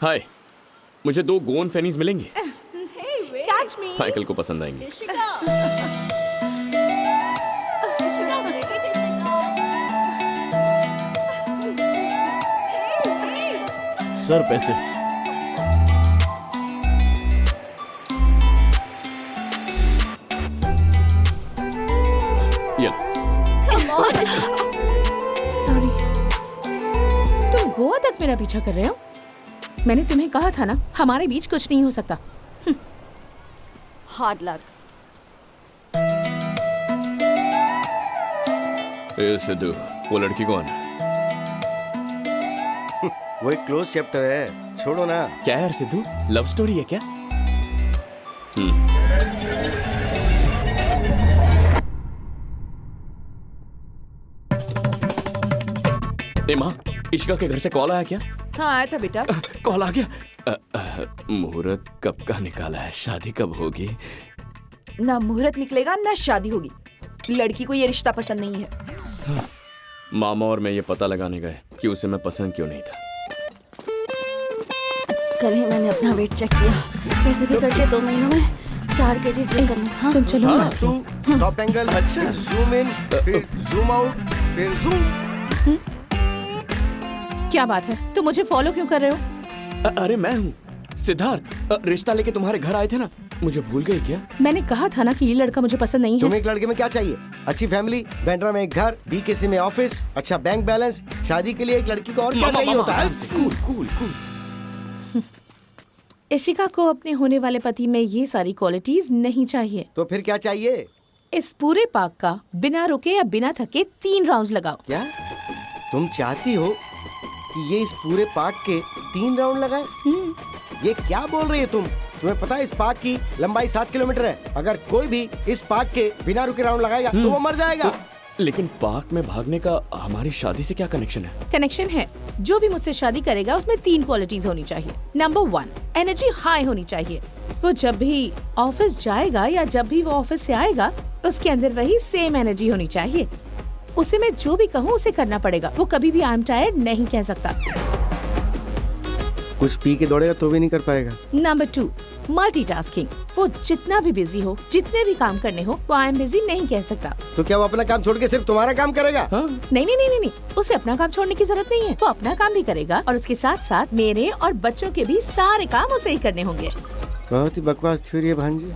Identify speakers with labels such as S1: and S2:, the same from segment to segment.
S1: हाय, मुझे 2 गोन फेनीज मिलेंगे?
S2: Catch me.
S1: Michael को पसंद आएंगे।
S3: सर पैसे।
S1: ये
S2: Sorry. तुम गोवा तक मेरा पीछा कर रहे हो? मैंने तुम्हें कहा था ना, हमारे बीच कुछ नहीं हो सकता।
S4: Hard luck.
S1: ए सिद्धू, वो लड़की कौन है?
S5: वो एक क्लोज चैप्टर है, छोड़ो ना।
S1: क्या यार सिद्धू, लव स्टोरी है क्या? ए माँ, इशिका के घर से कॉल आया क्या?
S6: हाँ आया था बेटा।
S1: कॉल आ गया। मुहूर्त कब का निकाला है? शादी कब होगी?
S6: ना मुहूर्त निकलेगा ना शादी होगी। लड़की को ये रिश्ता पसंद नहीं है।
S1: मामा और मैं ये पता लगाने गए कि उसे मैं पसंद क्यों नहीं था।
S4: कल ही मैंने अपना वेट चेक किया, कैसे भी करके 2 महीनों में 4 kg लूज करना है। हाँ?
S2: तुम चलो ना।
S5: टू टॉप एंगल, अच्छा जूम इन, फिर जूम आउट, फिर जूम।
S2: क्या बात है, तुम मुझे फॉलो क्यों कर रहे हो?
S1: अरे मैं हूँ सिद्धार्थ। रिश्ता लेके तुम्हारे घर आए थे ना, मुझे भूल गई क्या?
S2: मैंने कहा था ना कि ये लड़का मुझे पसंद नहीं है।
S5: तुम्हें एक लड़के में क्या चाहिए? अच्छी फैमिली, बैंड्रा में एक घर, बीकेसी में ऑफिस, अच्छा बैंक बैलेंस। शादी के लिए एक लड़की को और क्या चाहिए होता है?
S1: Cool cool cool.
S2: इशिका को अपने होने वाले पति में ये सारी क्वालिटीज नहीं चाहिए।
S5: तो फिर क्या चाहिए?
S2: इस पूरे पार्क का बिना रुके या बिना थके 3 राउंड्स लगाओ।
S5: क्या तुम चाहती हो कि ये इस पूरे पार्क के 3 राउंड लगाए? ये क्या बोल रही है तुम? तुम्हें पता है इस पार्क की लंबाई 7 किलोमीटर है। अगर कोई भी इस पार्क के बिना रुके राउंड लगाएगा तो वो मर जाएगा।
S1: लेकिन पार्क में भागने का हमारी शादी से क्या कनेक्शन है?
S2: कनेक्शन है। जो भी मुझसे शादी करेगा उसमें 3 क्वालिटीज होनी चाहिए। नंबर 1, एनर्जी हाई होनी चाहिए। वो जब भी ऑफिस जाएगा या जब भी वो ऑफिस से आएगा, उसके अंदर वही सेम एनर्जी होनी चाहिए। उसे मैं जो भी कहूँ उसे करना पड़ेगा। वो कभी भी आई एम टायर्ड नहीं कह सकता।
S5: कुछ पी के दौड़ेगा तो भी नहीं कर पाएगा।
S2: Number 2, multitasking. वो जितना भी बिजी हो, जितने भी काम करने हो, वो आई एम बिजी नहीं कह सकता।
S5: तो क्या वो अपना काम छोड़ के सिर्फ तुम्हारा काम करेगा?
S2: नहीं नहीं नहीं नहीं, उसे अपना काम छोड़ने की जरूरत नहीं है। वो अपना काम भी करेगा और उसके साथ साथ मेरे और बच्चों के भी सारे काम उसे ही करने होंगे।
S5: बहुत ही बकवास थ्योरी है भांजी।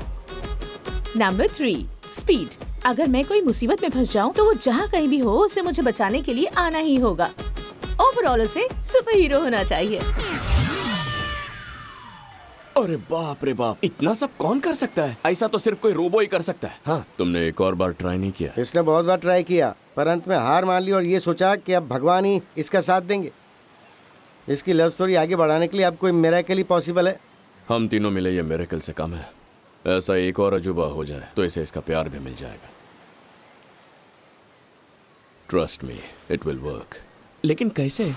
S2: Number 3, speed. अगर मैं कोई मुसीबत में फंस जाऊं तो वो जहाँ कहीं भी हो उसे मुझे बचाने के लिए आना ही होगा। ओवरऑल उसे सुपर हीरो होना चाहिए।
S1: अरे बाप रे बाप, इतना सब कौन कर सकता है? ऐसा तो सिर्फ कोई रोबो ही कर सकता है। हाँ, तुमने एक और बार ट्राई नहीं किया?
S5: इसने बहुत बार ट्राई किया पर अंत में हार मान ली और ये सोचा कि अब भगवान ही इसका साथ देंगे। इसकी लव स्टोरी आगे बढ़ाने के लिए अब कोई मिरेकल ही पॉसिबल है।
S1: हम तीनों मिले ये मिरेकल से कम है। ऐसा एक और अजूबा हो जाए तो इसे इसका प्यार भी मिल जाएगा। Trust me, it will work. लेकिन कैसे?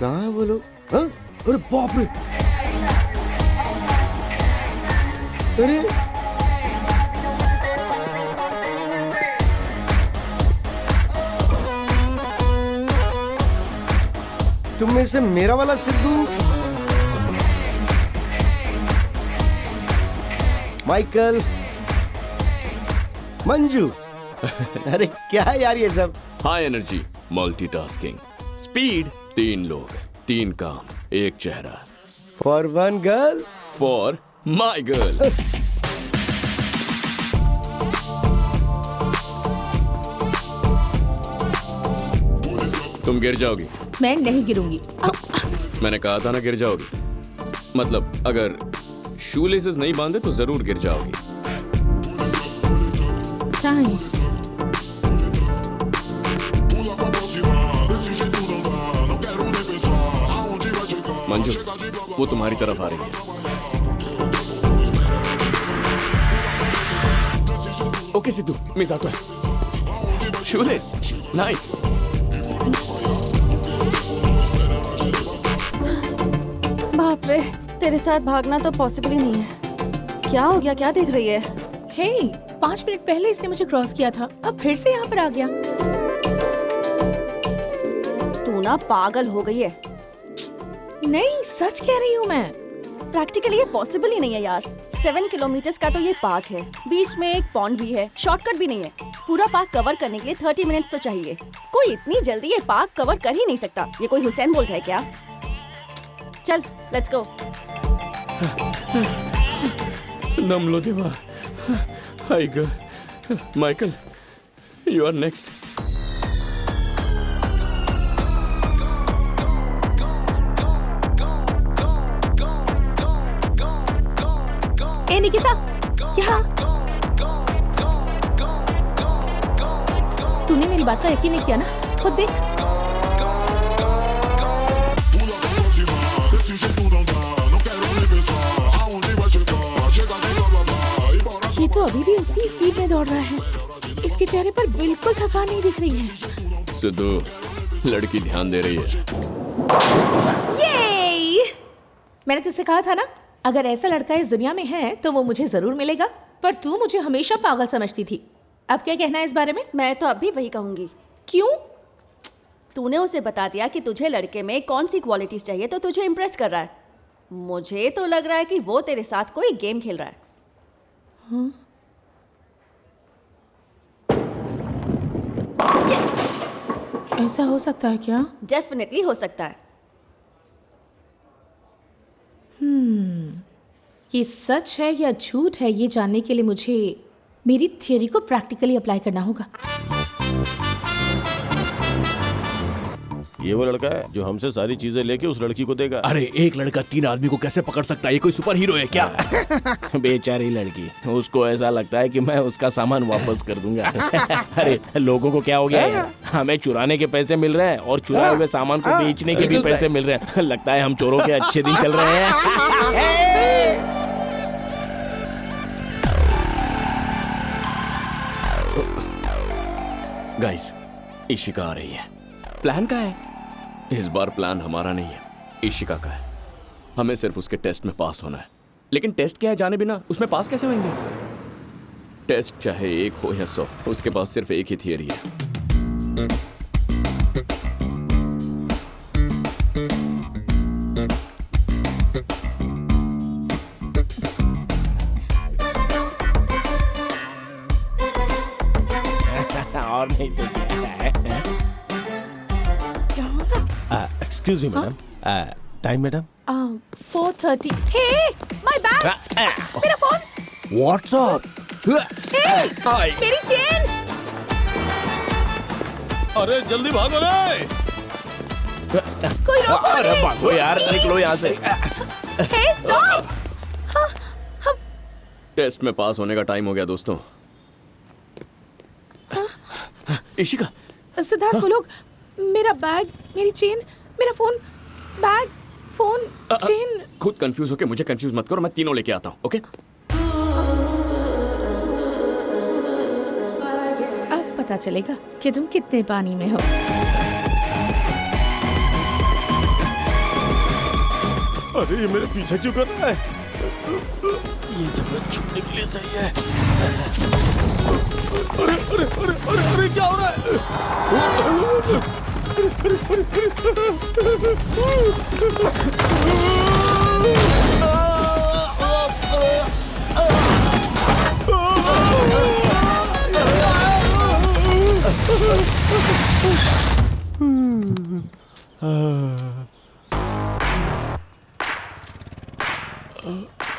S5: कहाँ है वो लोग? हाँ? अरे बाप रे! अरे तुम में से मेरा वाला सिद्धू, माइकल, मंजू। अरे क्या है यार ये सब?
S1: हाई एनर्जी, मल्टीटास्किंग, स्पीड, 3 लोग, 3 काम, 1 चेहरा।
S5: For one girl,
S1: for my girl. तुम गिर जाओगी।
S2: मैं नहीं गिरूंगी।
S1: मैंने कहा था ना गिर जाओगी। मतलब अगर शू लेसेस नहीं बांधे तो जरूर गिर जाओगी।
S2: थैंक्स।
S1: मंजू, वो तुम्हारी तरफ आ रही है। ओके सिद्धू, मैं जाता हूँ। Shoelace, nice.
S4: बाप रे, तेरे साथ भागना तो पॉसिबल ही नहीं है। क्या हो गया? क्या देख रही है?
S2: हे, 5 मिनट पहले इसने मुझे क्रॉस किया था, अब फिर से यहाँ पर आ गया।
S4: तू ना पागल हो गई है।
S2: नहीं, सच कह रही हूँ मैं।
S4: प्रैक्टिकली ये पॉसिबल ही नहीं है यार। 7 किलोमीटर का तो ये पार्क है, बीच में एक पॉन्ड भी है, शॉर्टकट भी नहीं है। पूरा पार्क कवर करने के लिए 30 मिनट्स तो चाहिए। कोई इतनी जल्दी ये पार्क कवर कर ही नहीं सकता। ये कोई हुसैन बोल्ट है क्या? चल, लेट्स गो।
S1: नमलो दिवा। आइगा। Michael, you are next.
S2: ए निकिता, यहाँ। तूने मेरी बात का यकीन नहीं किया ना? खुद देख। ये तो अभी भी उसी स्पीड में दौड़ रहा है। इसके चेहरे पर बिल्कुल थकान नहीं दिख रही है।
S1: सिद्धू, लड़की ध्यान दे रही है।
S2: ये! मैंने तुझसे कहा था ना, अगर ऐसा लड़का इस दुनिया में है तो वो मुझे जरूर मिलेगा। पर तू मुझे हमेशा पागल समझती थी। अब क्या कहना है इस बारे में?
S4: मैं तो अब भी वही कहूंगी।
S2: क्यों?
S4: तूने उसे बता दिया कि तुझे लड़के में कौन सी क्वालिटीज चाहिए, तो तुझे इम्प्रेस कर रहा है। मुझे तो लग रहा है कि वो तेरे साथ कोई गेम खेल रहा है।
S2: ऐसा हो सकता है क्या?
S4: डेफिनेटली हो सकता है।
S2: ये सच है या झूठ है, ये जानने के लिए मुझे मेरी थियरी को प्रैक्टिकली अप्लाई करना होगा।
S3: ये वो लड़का है जो हमसे सारी चीजें लेके उस लड़की को देगा।
S7: अरे एक लड़का 3 आदमी को कैसे पकड़ सकता है? ये कोई सुपर हीरो है क्या?
S3: बेचारी लड़की, उसको ऐसा लगता है कि मैं उसका सामान वापस कर दूंगा। अरे लोगों को क्या हो गया है? हमें चुराने के पैसे मिल रहे हैं और चुराए हुए सामान को बेचने के भी पैसे मिल रहे हैं। लगता है हम चोरों के अच्छे दिन चल रहे हैं।
S1: गाइस, इशिका आ रही है। प्लान का है? इस बार प्लान हमारा नहीं है, इशिका का है। हमें सिर्फ उसके टेस्ट में पास होना है। लेकिन टेस्ट क्या है जाने बिना उसमें पास कैसे होंगे? टेस्ट चाहे 1 हो या 100, उसके पास सिर्फ एक ही थियरी है।
S3: और नहीं तो क्या? Excuse me madam, time madam?
S2: 4:30। Hey, my bag! मेरा फोन!
S7: व्हाट्सअप?
S2: मेरी चेन!
S3: अरे जल्दी भागो रे!
S2: कोई रोको!
S3: अरे भागो यार, निकलो यहाँ से।
S2: हे, स्टॉप!
S1: टेस्ट में पास होने का टाइम हो गया दोस्तों। इशिका,
S2: सिद्धार्थ, वो लोग मेरा बैग, मेरी चेन, मेरा फोन, बैग, फोन, चेन।
S1: खुद कंफ्यूज होके मुझे कंफ्यूज मत करो, मैं तीनों लेके आता हूँ, ओके?
S2: अब पता चलेगा कि तुम कितने पानी में हो।
S3: अरे ये मेरे पीछे क्यों कर रहा है? ये जगह छुपने के लिए सही है। अरे अरे अरे अरे अरे क्या हो रहा है?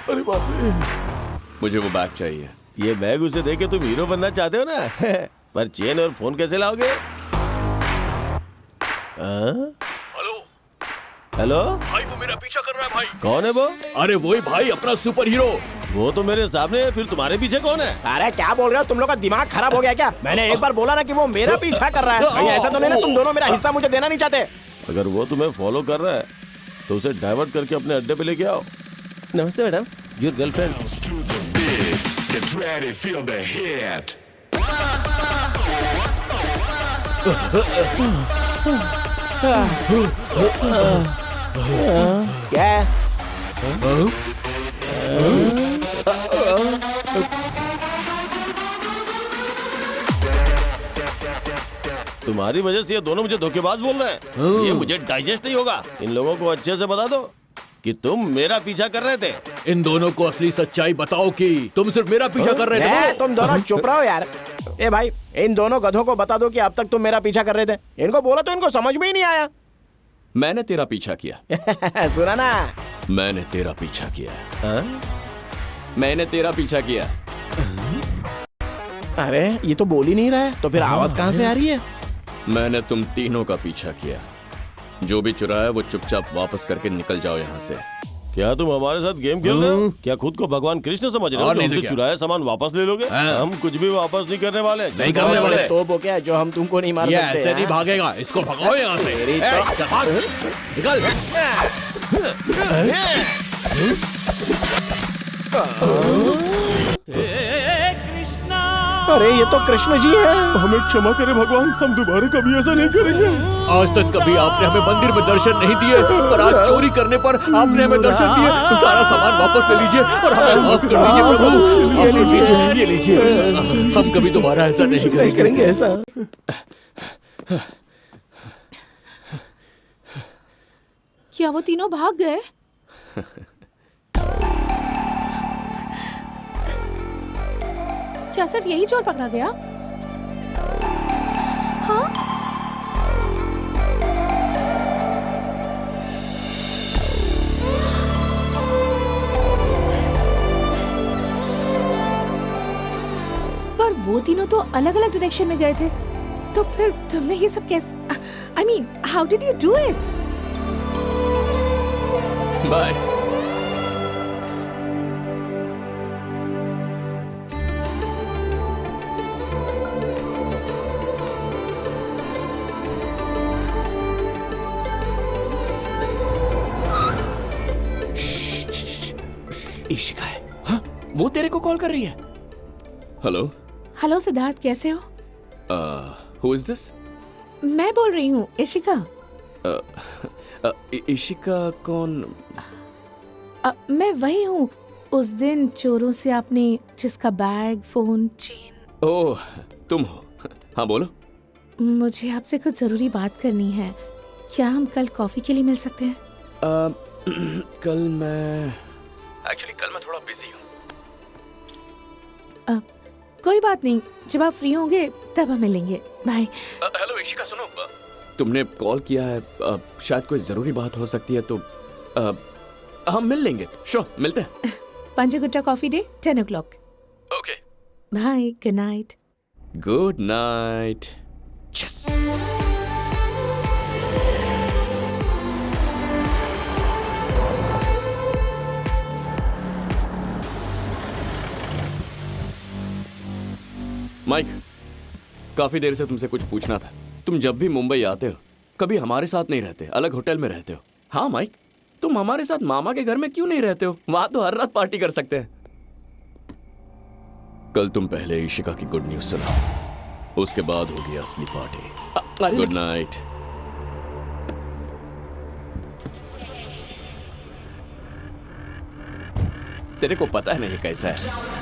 S3: अरे बाप रे!
S1: मुझे वो बैग चाहिए।
S3: ये बैग उसे देके तुम हीरो बनना चाहते हो ना? पर चेन और फोन कैसे लाओगे?
S7: हेलो
S3: हेलो,
S7: भाई, वो मेरा पीछा कर रहा है भाई।
S3: कौन है वो?
S7: अरे वही भाई, अपना सुपर हीरो।
S3: वो तो मेरे सामने है, फिर तुम्हारे पीछे कौन है?
S5: अरे क्या बोल रहे हो? तुम लोग का दिमाग खराब हो गया क्या? मैंने एक बार बोला ना कि वो मेरा पीछा कर रहा है। कहीं ऐसा तो नहीं ना तुम दोनों मेरा हिस्सा मुझे देना नहीं चाहते?
S3: अगर वो तुम्हें फॉलो कर रहा है तो उसे डाइवर्ट करके अपने अड्डे पे लेके आओ। नमस्ते madam, your girlfriend.
S8: Get ready, feel the hit.
S5: क्या?
S9: तुम्हारी वजह से ये दोनों मुझे धोखेबाज बोल रहे हैं। ये मुझे डाइजेस्ट नहीं होगा। इन लोगों को अच्छे से बता दो कि तुम मेरा पीछा कर रहे थे।
S7: इन दोनों को असली सच्चाई बताओ कि तुम सिर्फ मेरा पीछा कर रहे थे।
S3: तुम दोनों चुप रहो यार। ए भाई, इन दोनों गधों को बता दो कि अब तक तुम मेरा पीछा कर रहे थे। इनको बोला तो इनको समझ में ही नहीं आया।
S1: मैंने तेरा पीछा किया।
S3: सुना ना?
S1: मैंने तेरा पीछा किया।
S9: हाँ?
S1: मैंने तेरा पीछा किया।
S3: अरे ये तो बोल ही नहीं रहा है, तो फिर आवाज कहाँ से आ रही है?
S1: मैंने तुम तीनों का पीछा किया। जो भी चुराया वो चुपचाप वापस करके निकल जाओ यहाँ से।
S9: क्या तुम हमारे साथ गेम खेल रहे हो? क्या खुद को भगवान कृष्ण समझ रहे हो?
S7: और
S9: कि
S7: नहीं तो
S9: हमसे
S7: क्या?
S9: चुराया सामान वापस ले लोगे?
S7: हाँ।
S9: हम कुछ भी वापस नहीं करने वाले।
S7: नहीं करने वाले।
S3: तो वो क्या जो हम तुमको नहीं मार
S7: ये
S3: सकते?
S7: ऐसे नहीं
S3: हाँ?
S7: भागेगा। इसको भगाओ यहाँ से।
S3: तेरी
S7: ए,
S3: तो-
S7: चल भाग। निकल।
S3: अरे ये तो कृष्ण जी है।
S9: हमें क्षमा करें भगवान, हम दोबारा कभी ऐसा नहीं करेंगे।
S7: आज तक कभी आपने हमें मंदिर में दर्शन नहीं दिए, पर आज चोरी करने पर आपने हमें दर्शन दिए। तो सारा सामान वापस ले लीजिए और हमें माफ कर दीजिए प्रभु। ये लीजिए, ये लीजिए। हम कभी दोबारा ऐसा नहीं करेंगे।
S3: ऐसा।
S2: क्या वो तीनों भाग गए? क्या सिर्फ यही चोर पकड़ा गया? हाँ? पर वो तीनों तो अलग अलग डायरेक्शन में गए थे। तो फिर तुमने ये सब कैसे? I mean, how did you do it?
S1: Bye. Ishika है। हाँ, वो तेरे को कॉल कर रही है। हेलो।
S2: हेलो सिद्धार्थ, कैसे हो?
S1: Who is this?
S2: मैं बोल रही हूँ, इशिका।
S1: इशिका कौन?
S2: मैं वही हूँ, उस दिन चोरों से आपने जिसका बैग, फोन, चेन।
S1: ओह, तुम हो। हाँ बोलो।
S2: मुझे आपसे कुछ जरूरी बात करनी है। क्या हम कल कॉफी के लिए मिल सकते हैं?
S1: कल मैं थोड़ा बिजी हूँ।
S2: कोई बात नहीं, जब आप फ्री होंगे तब हम मिलेंगे। बाय।
S1: हेलो इशिका, सुनो। तुमने कॉल किया है, शायद कोई जरूरी बात हो सकती है, तो हम मिल लेंगे। श्योर, मिलते हैं।
S2: Punjagutta coffee day 10 o'clock।
S1: Okay,
S2: bye, good night.
S1: Good night. Yes. Mike, काफी देर से तुमसे कुछ पूछना था। तुम जब भी मुंबई आते हो कभी हमारे साथ नहीं रहते, अलग होटल में रहते हो। हाँ माइक, तुम हमारे साथ मामा के घर में क्यों नहीं रहते हो? वहां तो हर रात पार्टी कर सकते हैं। कल तुम पहले इशिका की गुड न्यूज सुनो, उसके बाद होगी असली पार्टी। Good night. तेरे को पता है ना ये कैसा है?